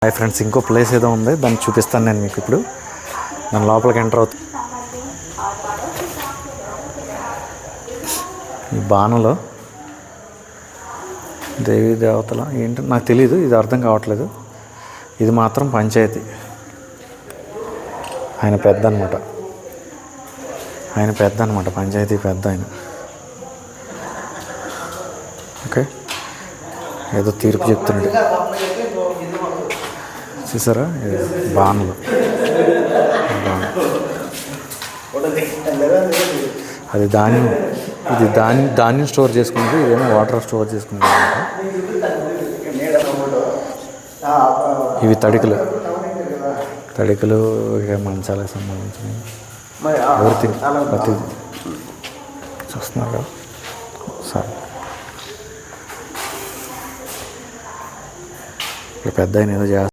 Hi friends, ఇంకో place ఏదో ఉంది, దాన్ని చూపిస్తాను నేను మీకు. ఇప్పుడు దాని లోపలికి ఎంటర్ అవుతుంది. ఈ బాణలో దేవీ దేవతల ఏంటి నాకు తెలియదు, ఇది అర్థం కావట్లేదు. ఇది మాత్రం పంచాయతీ. ఆయన పెద్ద అనమాట, పంచాయతీ పెద్ద ఆయన. ఓకే, ఏదో తీర్పు చెప్తున్నాడు. చూసారా, బాణలు. అది ధాన్యం, ఇది ధాన్యం స్టోర్ చేసుకుంది, ఇదేమో వాటర్ స్టోర్ చేసుకుంది. ఇవి తడికలు ఇక మంచాలకు సంబంధించినవి. ఎవ్రీథింగ్ ప్రతి చూస్తున్నారు కదా. సరే, ఇక్కడ పెద్ద ఆయన ఏదో చేస్తారు.